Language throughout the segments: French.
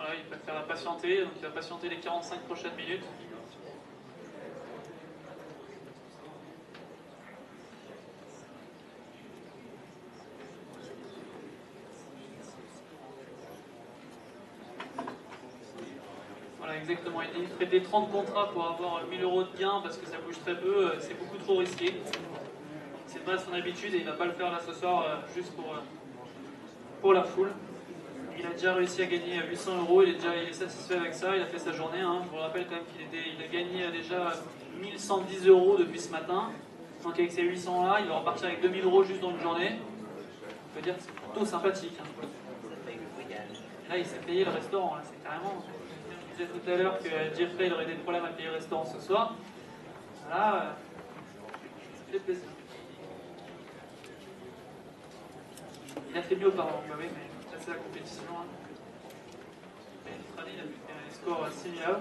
Voilà, il préfère patienter, donc il va patienter les 45 prochaines minutes. Voilà, exactement. Il dit traiter 30 contrats pour avoir 1000 € de gain parce que ça bouge très peu, c'est beaucoup trop risqué. C'est pas son habitude et il va pas le faire là ce soir juste pour la foule. Il a déjà réussi à gagner 800 €, il est satisfait avec ça, il a fait sa journée. Hein. Je vous rappelle quand même qu'il a gagné déjà 1110 € depuis ce matin. Donc avec ces 800 là, il va repartir avec 2000 € juste dans une journée. On peut dire que c'est plutôt sympathique. Hein. Et là, il s'est payé le restaurant, là, c'est carrément. Je disais tout à l'heure que Jeffrey il aurait des problèmes à payer le restaurant ce soir. Là, ça fait plaisir. Il a fait mieux auparavant, bah oui, mais ça c'est la compétition. Hein. Il a fait un score similaire.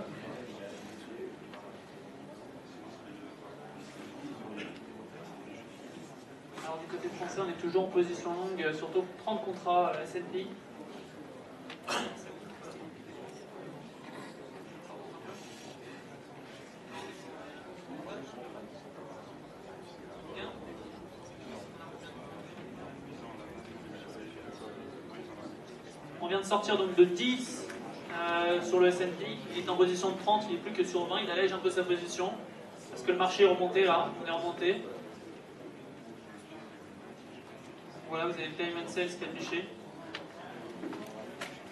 Alors du côté français, on est toujours en position longue, surtout 30 contrats S&P. On vient de sortir donc de 10 sur le S&P, il est en position de 30, il n'est plus que sur 20, il allège un peu sa position, parce que le marché est remonté là, on est remonté. Voilà, vous avez Time and Sales qui est affiché.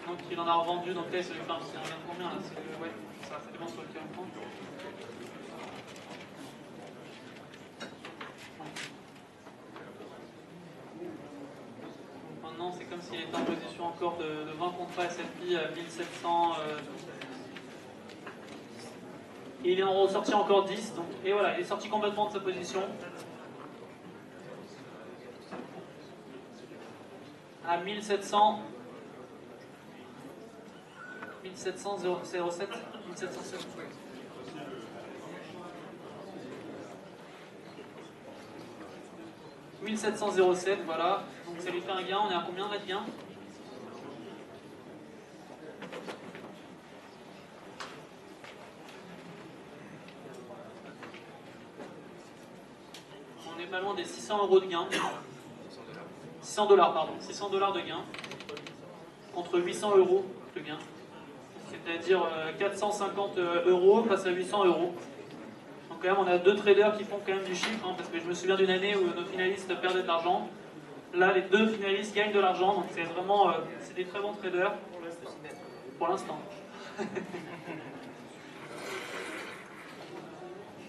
Donc il en a revendu, donc là c'est le fin, c'est combien là? Ouais, ça dépend sur lequel on prend. Maintenant c'est comme s'il était en position encore de 20 contrats S&P à 1700. Et il est en ressorti encore 10, donc, et voilà, il est sorti complètement de sa position. À 1700. 1707. 1707. 1707, voilà. Donc ça lui fait un gain. On est à combien là de gain? On est pas loin des 600 € de gain. 600 $, pardon. 600 $ de gain. Contre 800 € de gain. C'est-à-dire 450 € face à 800 €. Donc quand même on a deux traders qui font quand même du chiffre, hein, parce que je me souviens d'une année où nos finalistes perdaient de l'argent. Là les deux finalistes gagnent de l'argent, donc c'est vraiment c'est des très bons traders. Pour l'instant. Je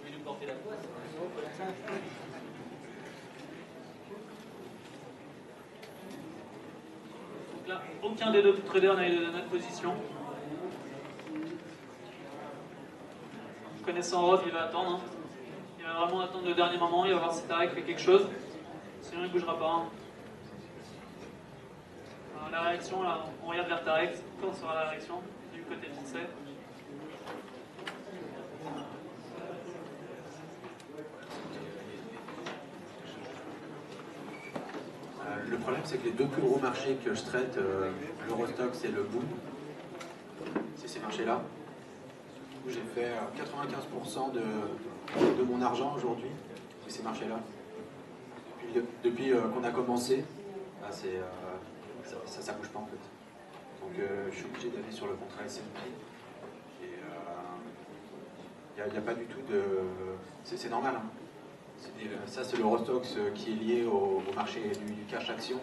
vais nous porter la poisse. Donc là, aucun des deux traders n'a eu de notre position. Connaissant Rob, il va attendre. Hein. Il va vraiment attendre le dernier moment, il va voir si Tarek fait quelque chose. Sinon il ne bougera pas. Hein. Alors, la réaction, là, on regarde vers Tarek. Quand sera la réaction du côté français? Le problème, c'est que les deux plus gros marchés que je traite, l'Eurostoxx et le Boom, c'est ces marchés-là. J'ai fait 95% de mon argent aujourd'hui, c'est ces marchés-là. Depuis qu'on a commencé, bah, ça bouge pas en fait. Donc je suis obligé d'aller sur le contrat S&P. Et il n'y a pas du tout de... C'est normal. Hein. Ça, c'est l'Eurostoxx qui est lié au marché du cash action.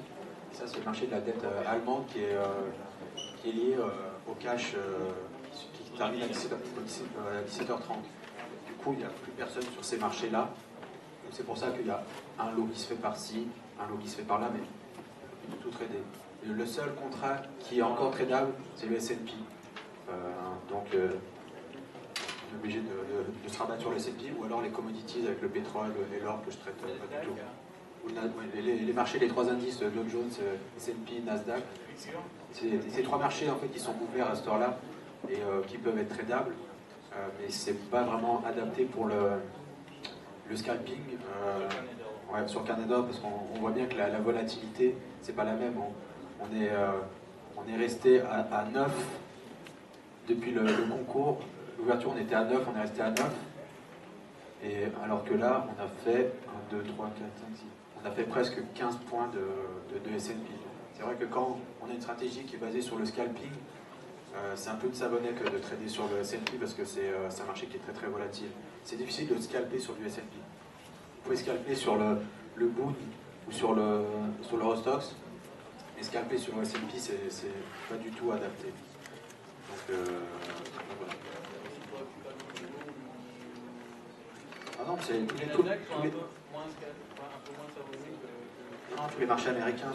Et ça, c'est le marché de la dette allemande qui est lié au cash qui termine à 17h30. Du coup, il n'y a plus personne sur ces marchés-là. C'est pour ça qu'il y a un lot qui se fait par-ci, un lot qui se fait par-là, mais tout tradé. Le seul contrat qui est encore tradable, c'est le S&P. Donc, on est obligé de se rabattre sur le S&P ou alors les commodities avec le pétrole et l'or que je traite pas du tout. Les marchés, les trois indices, Dow Jones, S&P, Nasdaq, ces trois marchés en fait qui sont ouverts à cette heure-là et qui peuvent être tradables, mais c'est pas vraiment adapté pour le scalping sur Canada parce qu'on voit bien que la volatilité c'est pas la même. On est resté à 9 depuis le concours, l'ouverture, on était à 9, on est resté à 9. Et alors que là, on a fait 1, 2, 3, 4, 5, 6. On a fait presque 15 points de S&P. C'est vrai que quand on a une stratégie qui est basée sur le scalping, c'est un peu de savonnet que de trader sur le S&P parce que c'est un marché qui est très très volatile. C'est difficile de scalper sur du S&P. Vous pouvez scalper sur le Boon ou sur le Rostox, mais scalper sur le S&P, c'est pas du tout adapté. Donc voilà. Ah non, c'est tous les marchés américains,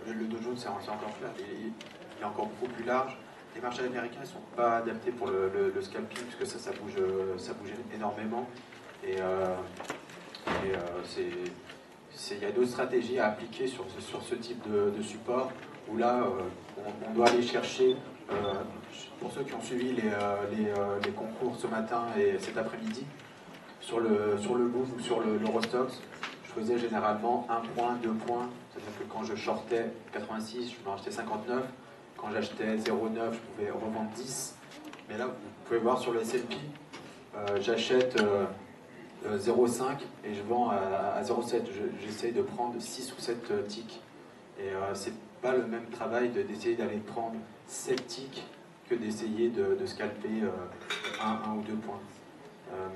le Dow Jones c'est encore plat, il est encore beaucoup plus large. Les marchés américains ne sont pas adaptés pour le scalping puisque ça bouge énormément et il y a d'autres stratégies à appliquer sur ce type de support où là on doit aller chercher, pour ceux qui ont suivi les concours ce matin et cet après-midi, sur le Boom ou sur le Rostox, je faisais généralement 1 point, 2 points, c'est-à-dire que quand je shortais 86, je m'en achetais 59, quand j'achetais 0,9, je pouvais revendre 10, mais là vous pouvez voir sur le S&P, j'achète 0,5 et je vends à 0,7, j'essaye de prendre 6 ou 7 ticks, et c'est pas le même travail d'essayer d'aller prendre 7 ticks que d'essayer de scalper 1 ou 2 points.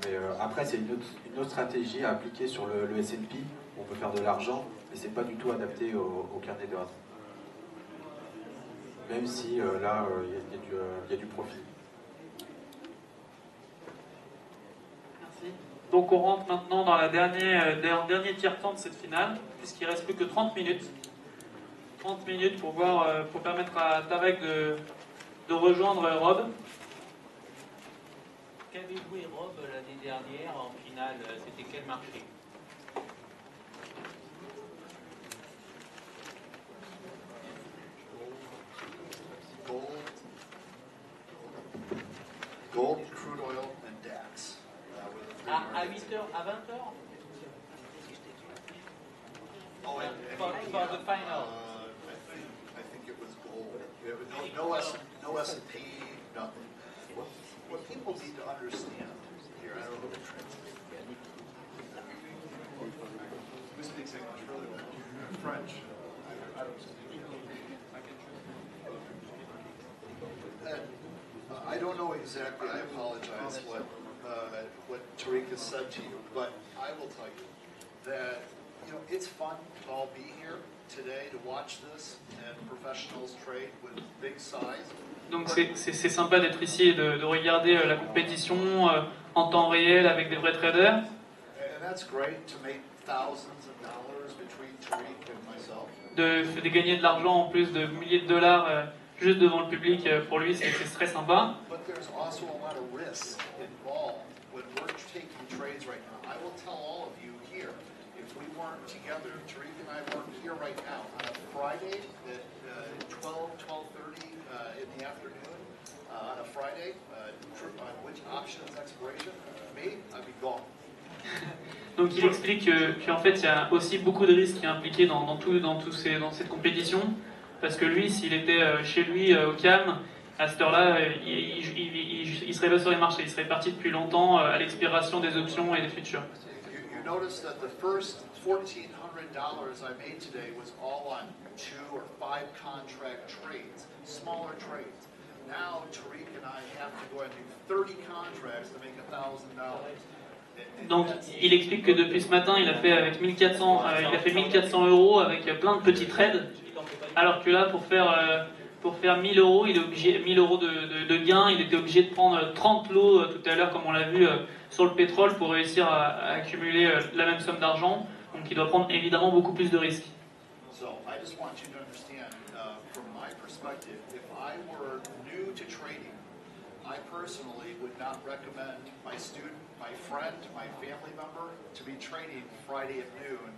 Mais après, c'est une autre stratégie à appliquer sur le S&P. On peut faire de l'argent, mais c'est pas du tout adapté au carnet de risque. Même si là, il y a du profit. Merci. Donc on rentre maintenant dans le dernier tiers-temps de cette finale, puisqu'il ne reste plus que 30 minutes. 30 minutes pour permettre à Tarek de rejoindre Rob. Qu'avait joué Rob l'année dernière en finale? C'était quel marché? Gold, crude oil, and DAX. À 8h, à 20h? Oh, For the final. I think it was gold. No S&P, nothing. What people need to understand here, I don't know the translate. Who speaks English really well? French. I don't speak English. I don't know exactly, I apologize, what Tariq has said to you, but I will tell you that it's fun to all be here today to watch this and professionals trade with big size. Donc c'est sympa d'être ici et de regarder la compétition en temps réel avec des vrais traders. And that's great to make thousands of dollars between Tariq and myself. De gagner de l'argent en plus de milliers de dollars juste devant le public, pour lui c'est très sympa. But there's also a lot of risk involved when we're taking trades right now. I will tell all of you here, if we weren't together, Tariq and I weren't here right now on a Friday at 12:30 in the afternoon, on a Friday, on which options expiration, me, I'd be gone. Donc il explique qu'en fait il y a aussi beaucoup de risques qui est impliqué dans cette compétition, parce que lui, s'il était chez lui au calme, à cette heure-là, il serait pas sur les marchés, il serait parti depuis longtemps à l'expiration des options et des futurs. You notice that the first $1,400 I made today was all on 2 or 5 contract trades, smaller trades. Now Tariq and I have to go and do 30 contracts to make $1,000. Donc, il explique que depuis ce matin, il a fait 1400 € avec plein de petits trades, alors que là, pour faire 1000 €, il est obligé, 1000 € de gains, il était obligé de prendre 30 lots tout à l'heure, comme on l'a vu sur le pétrole, pour réussir à accumuler la même somme d'argent. Donc, il doit prendre évidemment beaucoup plus de risques. So, I just want you to understand, from my perspective, if I were new to trading, I personally would not recommend my student, my friend, my family member to be trading Friday at noon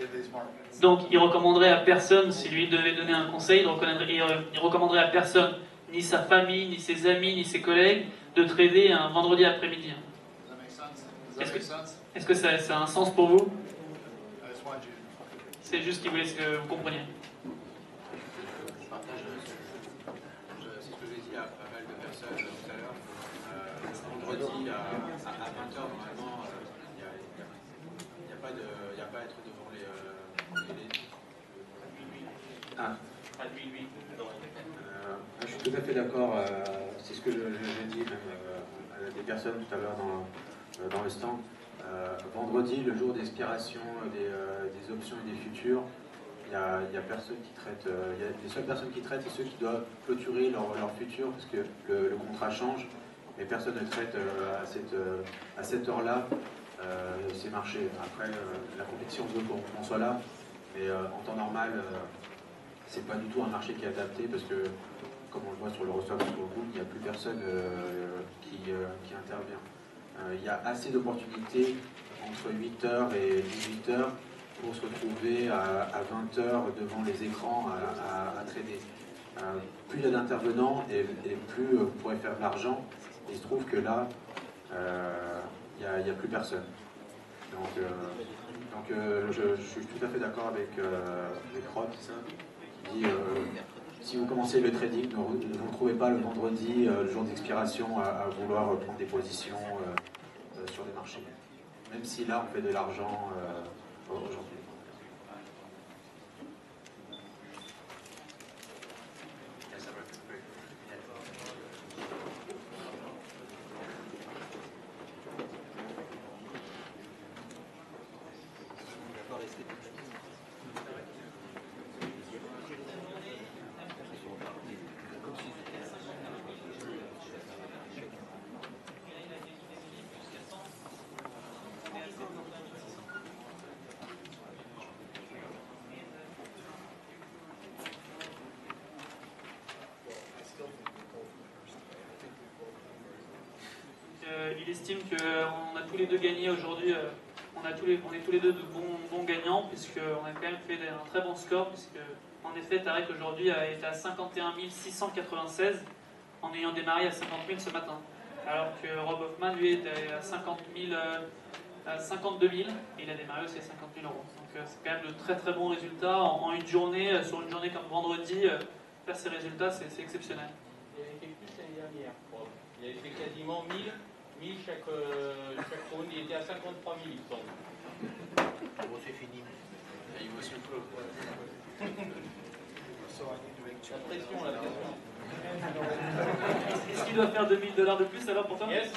in these markets. Donc il recommanderait à personne, si lui devait donner un conseil, il recommanderait à personne, ni sa famille, ni ses amis, ni ses collègues, de trader un vendredi après-midi. Does that make sense? Does that make sense? Est-ce que ça a un sens pour vous? I just wanted you to... C'est juste qu'il voulait que vous compreniez. Je partage, c'est ce que j'ai dit à pas mal de personnes tout à l'heure. Vendredi à 20h, normalement, il n'y a pas à être devant les... Ah. Je suis tout à fait d'accord, c'est ce que j'ai dit même à des personnes tout à l'heure dans le stand. Vendredi, le jour d'expiration des options et des futurs, il y a personne qui traite, il y a les seules personnes qui traitent, c'est ceux qui doivent clôturer leur futur parce que le contrat change, mais personne ne traite à cette heure-là ces marchés. Après, la compétition veut qu'on soit là, mais en temps normal, c'est pas du tout un marché qui est adapté parce que, comme on le voit sur l'Eurostoxx ou sur le Boom, il n'y a plus personne qui intervient. Il y a assez d'opportunités entre 8h et 18h pour se retrouver à 20h devant les écrans à trader. Plus il y a d'intervenants et plus vous pourrez faire de l'argent. Il se trouve que là, il n'y a plus personne. Donc je suis tout à fait d'accord avec Rod, qui dit si vous commencez le trading, ne retrouvez pas le vendredi, le jour d'expiration, à vouloir prendre des positions sur les marchés. Même si là, on fait de l'argent aujourd'hui. Il estime qu'on a tous les deux gagné aujourd'hui. On est tous les deux de bons gagnants, puisqu'on a quand même fait un très bon score, puisque en effet Tarek aujourd'hui a été à 51 696 en ayant démarré à 50 000 ce matin. Alors que Rob Hoffman lui était à 52 000 et il a démarré aussi à 50 000 euros. Donc c'est quand même de très très bons résultats en une journée, sur une journée comme vendredi, faire ces résultats c'est exceptionnel. Il avait fait plus l'année dernière, Rob. Il avait fait quasiment 1000 chaque round, il était à 53 000 il me semble. Bon, c'est fini. Il me suit plus. La pression, la pression. Est-ce qu'il doit faire $2000 de plus alors pour toi? Yes.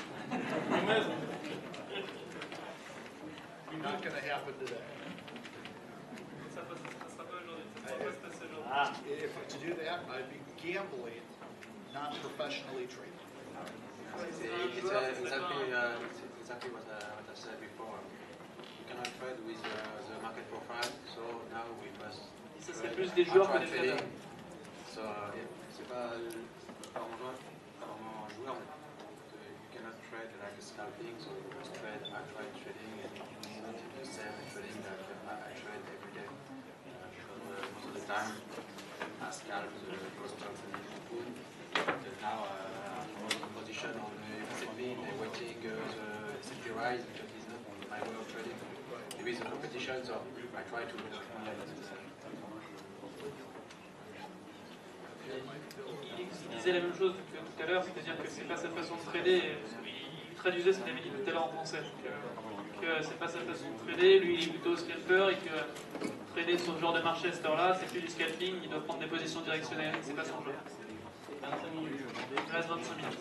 Not gonna happen today. Ça sera pas aujourd'hui, ça sera pas se passer aujourd'hui. If to do that, I'd be gambling, not professionally trading. It's exactly what I said before. You cannot trade with the market profile, so now we must. Ça serait plus des joueurs que des traders. So, c'est pas vraiment un joueur. You cannot trade like a scalping, so you must trade outright trading and not the same trading that I trade every day. Most of the time, I scalp the Eurostoxx and the Boom. Now I'm position on the S&P, waiting the S&P rise, because it's not my way of trading. There is a competition, so I try to Il disait la même chose que tout à l'heure, c'est-à-dire que c'est pas sa façon de trader. Il traduisait ce qu'il avait dit tout à l'heure en français. Que c'est pas sa façon de trader, lui il est plutôt scalper et que trader sur ce genre de marché à cette heure-là, c'est plus du scalping, il doit prendre des positions directionnelles, c'est pas son jeu. 25 minutes. Il reste 25 minutes.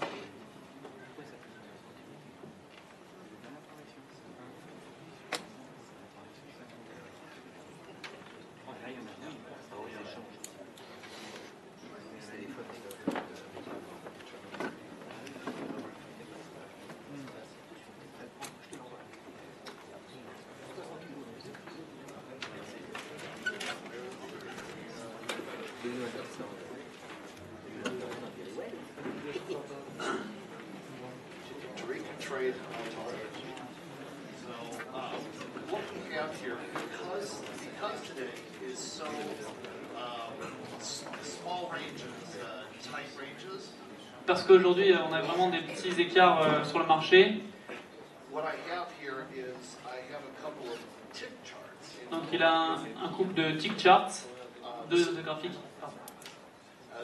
Tariq can trade on target. So what we have here, because today is so small ranges, tight ranges. Parce qu'aujourd'hui on a vraiment des petits écarts sur le marché. What I have here is I have a couple of tick charts. Donc il a un couple de tick charts, deux graphiques.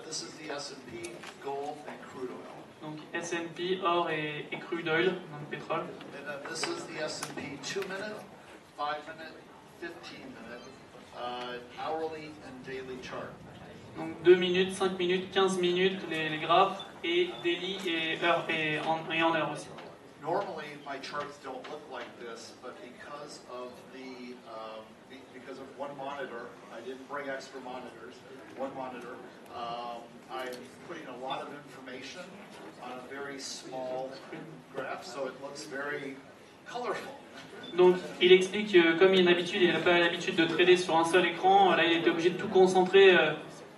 This is the S&P, gold, and crude oil. Donc S&P, or et crude oil, donc pétrole. And then this is the S&P 2-minute, 5-minute, 15-minute, hourly and daily chart. Donc 2 minutes, 5 minutes, 15 minutes, les graphes, et daily et heure, et en heure aussi. Normally, my charts don't look like this, but because of one monitor, I didn't bring extra monitors, one monitor, I'm putting a lot of information on a very small graph, so it looks very colorful. Donc il explique que comme il n'a pas l'habitude de trader sur un seul écran, là il était obligé de tout concentrer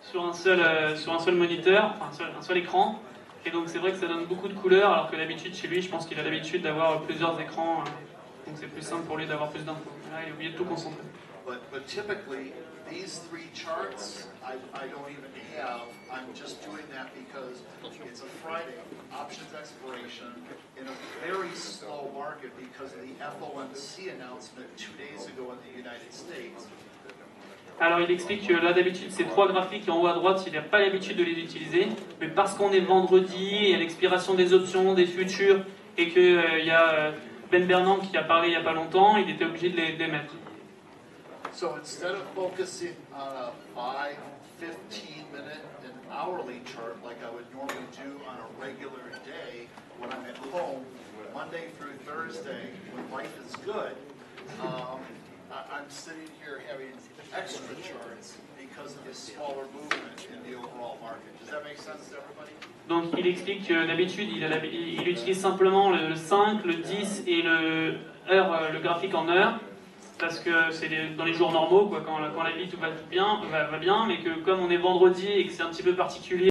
sur un seul moniteur, enfin un seul écran. Et donc c'est vrai que ça donne beaucoup de couleurs, alors que d'habitude chez lui, je pense qu'il a l'habitude d'avoir plusieurs écrans, donc c'est plus simple pour lui d'avoir plus d'infos. Là il est obligé de tout concentrer. But typically, these three charts, I don't even have. I'm just doing that because it's a Friday, options expiration, in a very slow market because of the FOMC announcement 2 days ago in the United States. Alors il explique que là d'habitude ces trois graphiques en haut à droite, il n'a pas l'habitude de les utiliser, mais parce qu'on est vendredi et à l'expiration des options, des futurs, et qu'il y a Ben Bernanke qui a parlé il n'y a pas longtemps, il était obligé de les mettre. So instead of focusing on a 5, 15-minute and hourly chart like I would normally do on a regular day when I'm at home, Monday through Thursday, when life is good, I'm sitting here having extra charts because of the smaller movement in the overall market. Does that make sense to everybody? Donc il explique que d'habitude il utilise simplement le 5, le 10 et le graphique en heure, parce que c'est dans les jours normaux, quoi, quand la vie tout va bien, mais que comme on est vendredi et que c'est un petit peu particulier,